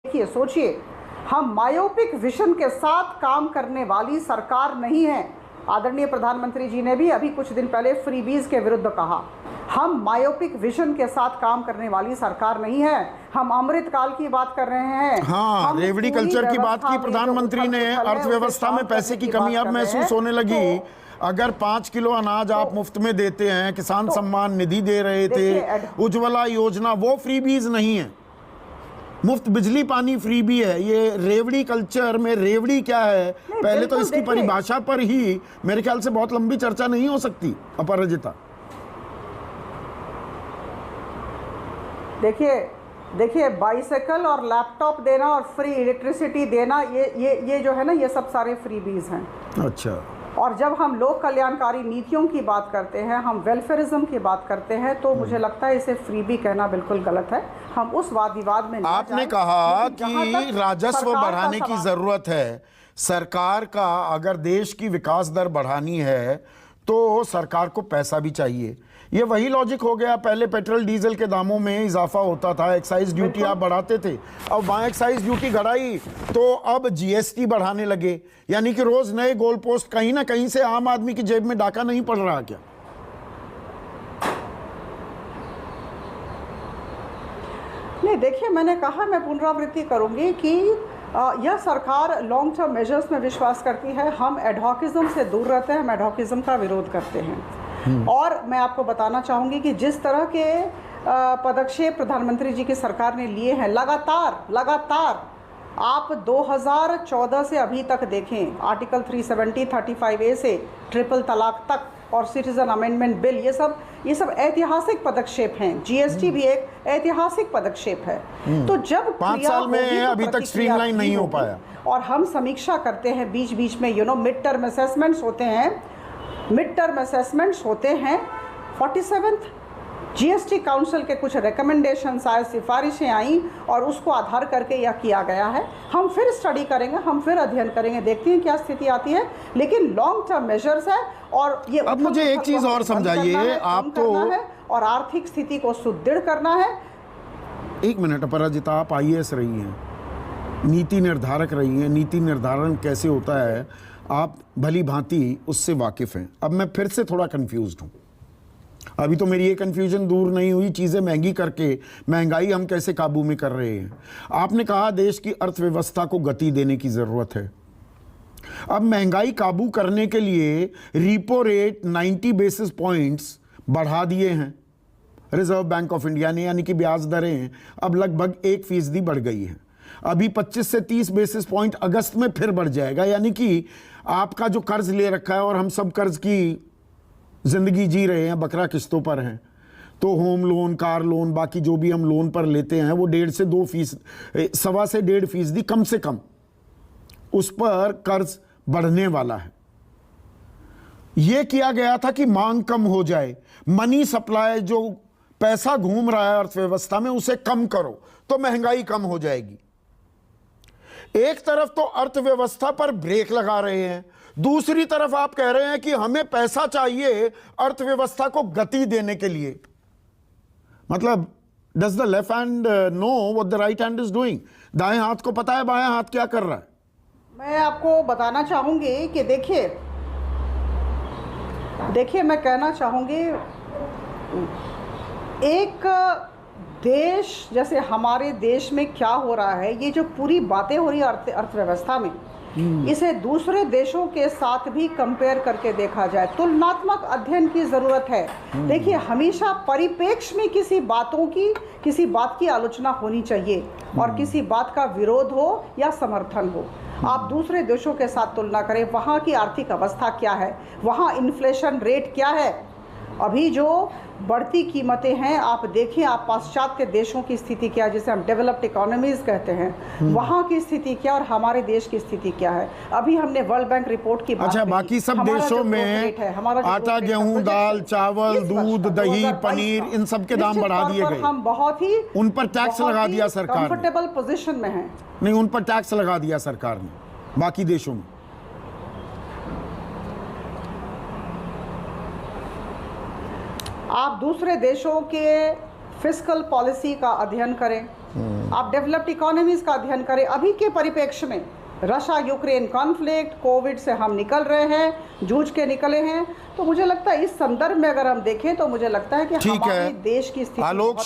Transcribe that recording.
देखिए, सोचिए, हम मायोपिक विजन के साथ काम करने वाली सरकार नहीं है। आदरणीय प्रधानमंत्री जी ने भी अभी कुछ दिन पहले फ्रीबीज के विरुद्ध कहा, हम मायोपिक विजन के साथ काम करने वाली सरकार नहीं है। हम अमृतकाल की बात कर रहे हैं। हाँ, रेवड़ी कल्चर की बात की प्रधानमंत्री ने। अर्थव्यवस्था में पैसे की कमी अब महसूस होने लगी। अगर 5 किलो अनाज आप मुफ्त में देते हैं, किसान सम्मान निधि दे रहे थे, उज्ज्वला योजना, वो फ्रीबीज नहीं है। मुफ्त बिजली पानी फ्री भी है। ये रेवड़ी कल्चर में रेवड़ी क्या है, पहले तो इसकी परिभाषा पर ही मेरे ख्याल से बहुत लंबी चर्चा नहीं हो सकती। अपराजिता, देखिए बाइसाइकिल और लैपटॉप देना और फ्री इलेक्ट्रिसिटी देना, ये जो है ना, ये सब सारे फ्रीबीज हैं। अच्छा। और जब हम लोक कल्याणकारी नीतियों की बात करते हैं, हम वेलफेयरिज्म की बात करते हैं, तो मुझे लगता है इसे फ्रीबी कहना बिल्कुल गलत है। हम उस वाद विवाद में आपने कहा कि राजस्व बढ़ाने की जरूरत है। सरकार का अगर देश की विकास दर बढ़ानी है तो सरकार को पैसा भी चाहिए। ये वही लॉजिक हो गया, पहले पेट्रोल डीजल के दामों में इजाफा होता था, एक्साइज ड्यूटी आप बढ़ाते थे, अब वहां एक्साइज ड्यूटी घटाई तो अब जीएसटी बढ़ाने लगे। यानी कि रोज नए गोल पोस्ट, कहीं ना कहीं से आम आदमी की जेब में डाका नहीं पड़ रहा क्या? नहीं, देखिए, मैंने कहा, मैं पुनरावृत्ति करूंगी कि यह सरकार लॉन्ग टर्म मेजर्स में विश्वास करती है। हम एडहॉकिज्म से दूर रहते हैं, हम एडहॉकिज्म का विरोध करते हैं। और मैं आपको बताना चाहूँगी कि जिस तरह के पदक्षेप प्रधानमंत्री जी की सरकार ने लिए हैं, लगातार आप 2014 से अभी तक देखें, आर्टिकल 370, 35A से ट्रिपल तलाक तक और सिटीजन अमेंडमेंट बिल, ये सब ऐतिहासिक पदक्षेप हैं। जीएसटी भी एक ऐतिहासिक पदक्षेप है। तो जब 5 साल में अभी तक स्ट्रीमलाइन नहीं हो पाया, और हम समीक्षा करते हैं बीच बीच में, मिड टर्म असेसमेंट्स होते हैं। 47th जीएसटी काउंसिल के कुछ रिकमेंडेशंस आए, सिफारिशें आई, और उसको आधार करके यह किया गया है। हम फिर स्टडी करेंगे, हम फिर अध्ययन करेंगे, देखते हैं क्या स्थिति आती है। लेकिन लॉन्ग टर्म मेजर्स है। और ये अब मुझे एक चीज और समझाइए, आप तो और आर्थिक स्थिति को सुदृढ़ करना है। एक मिनट अपराजिता, आप आईएएस रही हैं, नीति निर्धारक रही हैं, नीति निर्धारण कैसे होता है आप भली भांति उससे वाकिफ हैं। अब मैं फिर से थोड़ा कंफ्यूज्ड हूं। अभी तो मेरी ये कंफ्यूजन दूर नहीं हुई, चीजें महंगी करके महंगाई हम कैसे काबू में कर रहे हैं। आपने कहा देश की अर्थव्यवस्था को गति देने की जरूरत है। अब महंगाई काबू करने के लिए रिपो रेट 90 बेसिस पॉइंट्स बढ़ा दिए हैं रिजर्व बैंक ऑफ इंडिया ने, यानी कि ब्याज दरें अब लगभग 1% बढ़ गई है। अभी 25 से 30 बेसिस पॉइंट अगस्त में फिर बढ़ जाएगा। यानी कि आपका जो कर्ज ले रखा है, और हम सब कर्ज की जिंदगी जी रहे हैं, बकरा किस्तों पर हैं, तो होम लोन, कार लोन, बाकी जो भी हम लोन पर लेते हैं, वो 1.5 से 2%, 1.25 से 1.5% कम से कम उस पर कर्ज बढ़ने वाला है। यह किया गया था कि मांग कम हो जाए, मनी सप्लाई, जो पैसा घूम रहा है अर्थव्यवस्था में, उसे कम करो तो महंगाई कम हो जाएगी। एक तरफ तो अर्थव्यवस्था पर ब्रेक लगा रहे हैं, दूसरी तरफ आप कह रहे हैं कि हमें पैसा चाहिए अर्थव्यवस्था को गति देने के लिए। मतलब does the left hand know what the right hand is doing? दाएं हाथ को पता है बाएं हाथ क्या कर रहा है? मैं आपको बताना चाहूंगी कि देखिए, मैं कहना चाहूंगी, एक देश जैसे हमारे देश में क्या हो रहा है, ये जो पूरी बातें हो रही है अर्थव्यवस्था में, इसे दूसरे देशों के साथ भी कंपेयर करके देखा जाए, तुलनात्मक अध्ययन की जरूरत है। देखिए, हमेशा परिप्रेक्ष्य में किसी बात की आलोचना होनी चाहिए, और किसी बात का विरोध हो या समर्थन हो। आप दूसरे देशों के साथ तुलना करें, वहाँ की आर्थिक अवस्था क्या है, वहाँ इन्फ्लेशन रेट क्या है, अभी जो बढ़ती कीमतें हैं, आप देखें, आप पाश्चात्य देशों की स्थिति क्या है, जिसे हम डेवलप्ड इकोनॉमीज कहते हैं, वहाँ की स्थिति क्या और हमारे देश की स्थिति क्या है। अभी हमने वर्ल्ड बैंक रिपोर्ट की बात अच्छा, बाकी सब देशों में आटा, गेहूं, दाल, चावल, दूध, दही, पनीर, इन सब के दाम बढ़ा दिए गए। हम बहुत ही उन पर टैक्स लगा दिया सरकार ने। कंफर्टेबल पोजीशन में हैं। नहीं, उन पर टैक्स लगा दिया सरकार ने, बाकी देशों में। आप दूसरे देशों के फिस्कल पॉलिसी का अध्ययन करें, आप डेवलप्ड इकोनॉमीज का अध्ययन करें, अभी के परिप्रेक्ष्य में रशिया यूक्रेन कॉन्फ्लिक्ट, कोविड से हम निकल रहे हैं, जूझ के निकले हैं, तो मुझे लगता है इस संदर्भ में अगर हम देखें तो मुझे लगता है कि ठीक है। हमारे देश की स्थिति आलोक बहुत